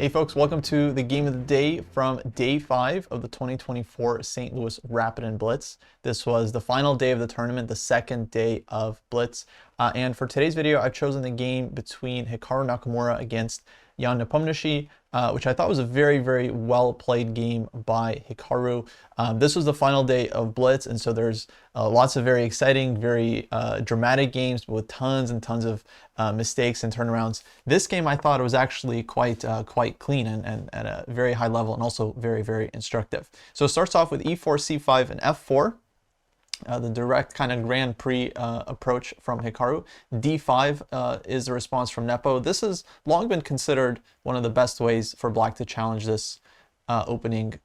Hey folks, welcome to the game of the day from day 5 of the 2024 St. Louis Rapid and Blitz. This was the final day of the tournament, the second day of Blitz. And for today's video, I've chosen the game between Hikaru Nakamura against Nepomniachtchi, which I thought was a very, very well played game by Hikaru. This was the final day of Blitz, and so there's lots of very exciting, very dramatic games with tons and tons of mistakes and turnarounds. This game I thought was actually quite clean and at a very high level, and also very, very instructive. So it starts off with e4, c5, and f4. The direct kind of Grand Prix approach from Hikaru. D5 is the response from Nepo. This has long been considered one of the best ways for Black to challenge this opening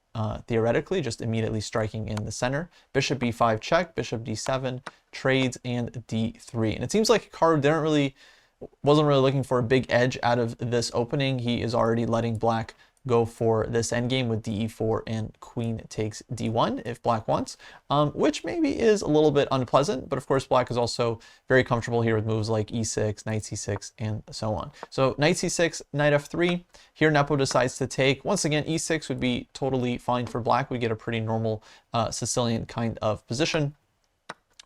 theoretically, just immediately striking in the center. Bishop b5 check, bishop d7, trades, and d3. And it seems like Hikaru wasn't really looking for a big edge out of this opening. He is already letting Black go for this endgame with de4 and queen takes d1 if Black wants, which maybe is a little bit unpleasant, but of course Black is also very comfortable here with moves like e6, knight c6, and so on. So knight c6, knight f3. Here Nepo decides to take. Once again, e6 would be totally fine for Black. We get a pretty normal Sicilian kind of position.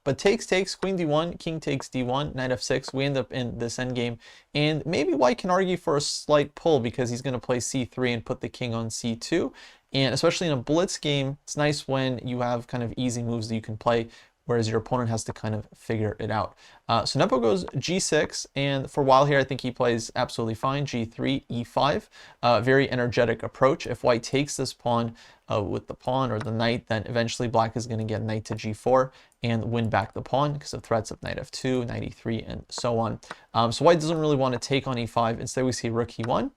But takes, queen d1, king takes d1, knight f6. We end up in this endgame. And maybe White can argue for a slight pull because he's going to play c3 and put the king on c2. And especially in a blitz game, it's nice when you have kind of easy moves that you can play, whereas your opponent has to kind of figure it out. So Nepo goes g6, and for a while here, I think he plays absolutely fine. g3, e5, very energetic approach. If White takes this pawn with the pawn or the knight, then eventually Black is going to get knight to g4 and win back the pawn because of threats of knight f2, knight e3, and so on. So White doesn't really want to take on e5. Instead, we see rook e1,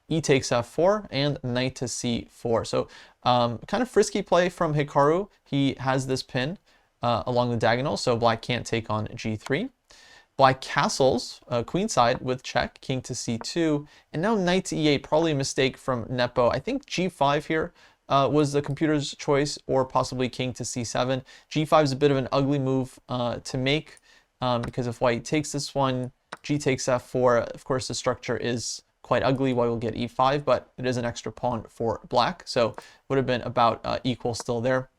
e takes f4, and knight to c4. So kind of frisky play from Hikaru. He has this pin along the diagonal, so Black can't take on g3. Black castles queenside with check, king to c2, and now knight to e8, probably a mistake from Nepo. I think g5 here was the computer's choice, or possibly king to c7. g5 is a bit of an ugly move to make because if White takes this one, g takes f4, of course the structure is quite ugly. White will get e5, but it is an extra pawn for Black, so would have been about equal still there.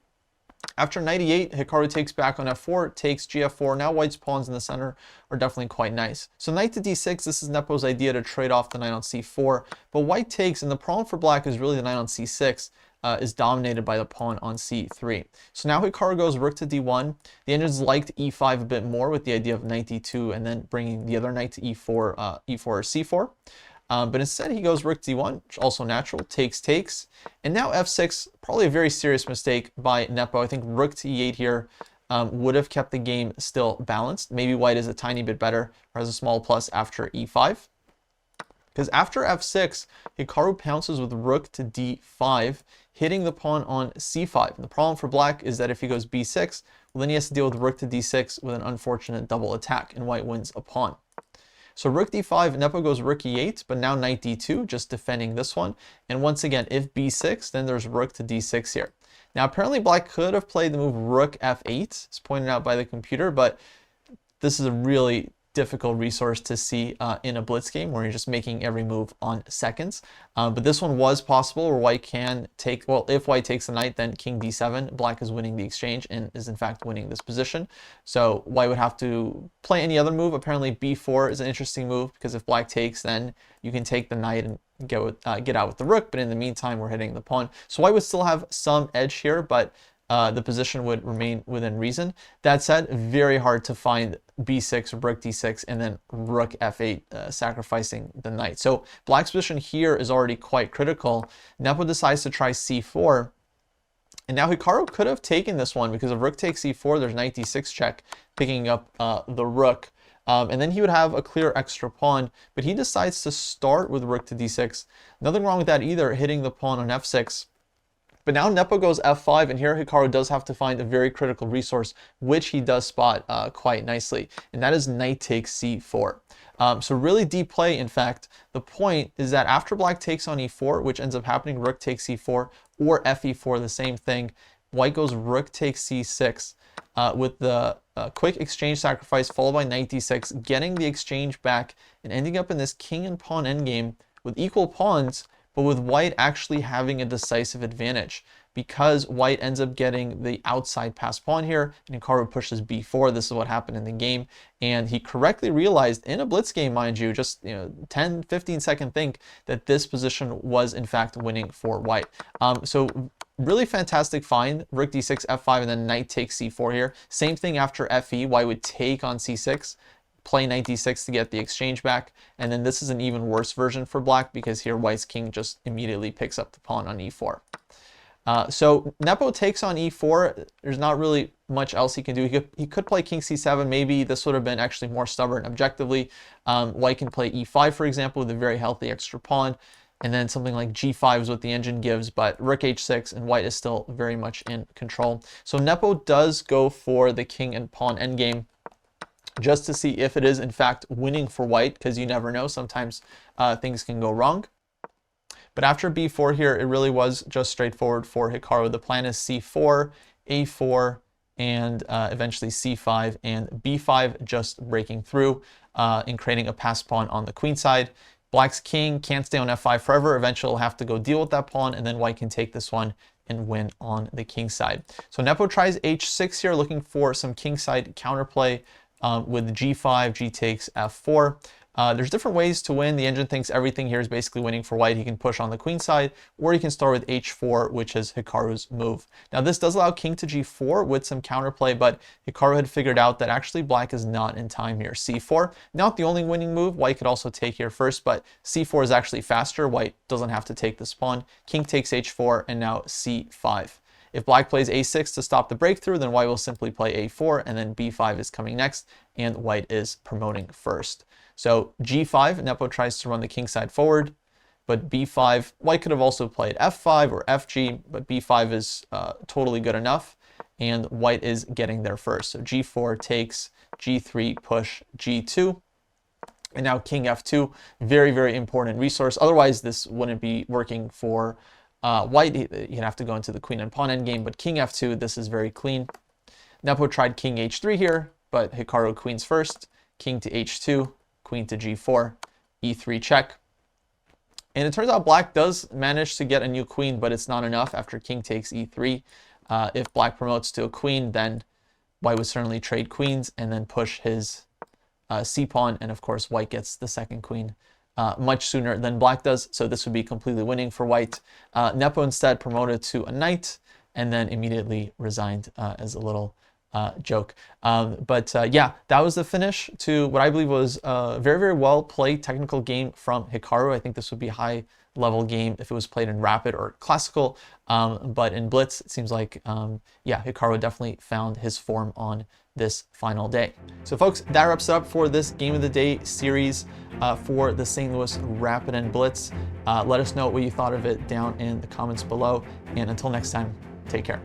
After knight e8, Hikaru takes back on f4, takes gf4. Now White's pawns in the center are definitely quite nice. So knight to d6, this is Nepo's idea to trade off the knight on c4, but White takes, and the problem for Black is really the knight on c6 is dominated by the pawn on c3. So now Hikaru goes rook to d1. The engines liked e5 a bit more with the idea of knight d2 and then bringing the other knight to e4, e4 or c4. But instead he goes rook d1, which also natural, takes, and now f6, probably a very serious mistake by Nepo. I think rook to e8 here would have kept the game still balanced. Maybe White is a tiny bit better, or has a small plus after e5. Because after f6, Hikaru pounces with rook to d5, hitting the pawn on c5. And the problem for Black is that if he goes b6, well, then he has to deal with rook to d6 with an unfortunate double attack, and White wins a pawn. So rook d5, Nepo goes rook e8, but now knight d2, just defending this one. And once again, if b6, then there's rook to d6 here. Now apparently Black could have played the move rook f8, as pointed out by the computer, but this is a really difficult resource to see in a blitz game where you're just making every move on seconds. But this one was possible where White can take, well, if White takes the knight, then king d7, Black is winning the exchange and is in fact winning this position. So White would have to play any other move. Apparently b4 is an interesting move because if Black takes, then you can take the knight and get out with the rook, but in the meantime we're hitting the pawn. So White would still have some edge here, but the position would remain within reason. That said, very hard to find b6, rook d6, and then rook f8, sacrificing the knight. So Black's position here is already quite critical. Nepo decides to try c4, and now Hikaru could have taken this one because if rook takes c4, there's knight d6 check, picking up the rook. And then he would have a clear extra pawn, but he decides to start with rook to d6. Nothing wrong with that either, hitting the pawn on f6. But now Nepo goes f5, and here Hikaru does have to find a very critical resource, which he does spot quite nicely, and that is knight takes c4. So really deep play, in fact. The point is that after Black takes on e4, which ends up happening, rook takes c4, or fe4, the same thing, White goes rook takes c6 with the quick exchange sacrifice followed by knight d6, getting the exchange back and ending up in this king and pawn endgame with equal pawns, but with white actually having a decisive advantage because white ends up getting the outside pass pawn here, and Hikaru pushes b4. This is what happened in the game, and he correctly realized in a blitz game, mind you, just 10-15 second think, that this position was in fact winning for white. So really fantastic find. Rook d6, f5, and then knight takes c4 here. Same thing after fe. White would take on c6, play knight d6 to get the exchange back, and then this is an even worse version for black because here white's king just immediately picks up the pawn on e4. So Nepo takes on e4. There's not really much else he can do. He could play king c7. Maybe this would have been actually more stubborn objectively. White can play e5, for example, with a very healthy extra pawn. And then something like g5 is what the engine gives, but rook h6, and white is still very much in control. So Nepo does go for the king and pawn endgame just to see if it is in fact winning for white, because you never know. Sometimes things can go wrong. But after b4 here, it really was just straightforward for Hikaru. The plan is c4, a4, and eventually c5 and b5, just breaking through and creating a pass pawn on the queen side. Black's king can't stay on f5 forever. Eventually, he'll have to go deal with that pawn, and then white can take this one and win on the king side. So Nepo tries h6 here, looking for some king side counterplay with g5, g takes f4. There's different ways to win. The engine thinks everything here is basically winning for white. He can push on the queen side, or he can start with h4, which is Hikaru's move. Now this does allow king to g4 with some counterplay, but Hikaru had figured out that actually black is not in time here. c4, not the only winning move. White could also take here first, but c4 is actually faster. White doesn't have to take this pawn. King takes h4, and now c5. If black plays a6 to stop the breakthrough, then white will simply play a4, and then b5 is coming next, and white is promoting first. So g5, Nepo tries to run the king side forward, but b5, white could have also played f5 or fg, but b5 is totally good enough, and white is getting there first. So g4 takes, g3 push, g2, and now king f2, very, very important resource. Otherwise, this wouldn't be working for white. You'd have to go into the queen and pawn endgame, but king f2, this is very clean. Nepo tried king h3 here, but Hikaru queens first, king to h2, queen to g4, e3 check. And it turns out black does manage to get a new queen, but it's not enough after king takes e3. If black promotes to a queen, then white would certainly trade queens and then push his c-pawn, and of course white gets the second queen much sooner than black does, so this would be completely winning for white. Nepo instead promoted to a knight and then immediately resigned as a little joke. Yeah, that was the finish to what I believe was a very, very well played technical game from Hikaru. I think this would be a high level game if it was played in rapid or classical, but in blitz it seems like yeah, Hikaru definitely found his form on this final day. So folks, that wraps up for this game of the day series for the St. Louis Rapid and Blitz. Let us know what you thought of it down in the comments below, and until next time, take care.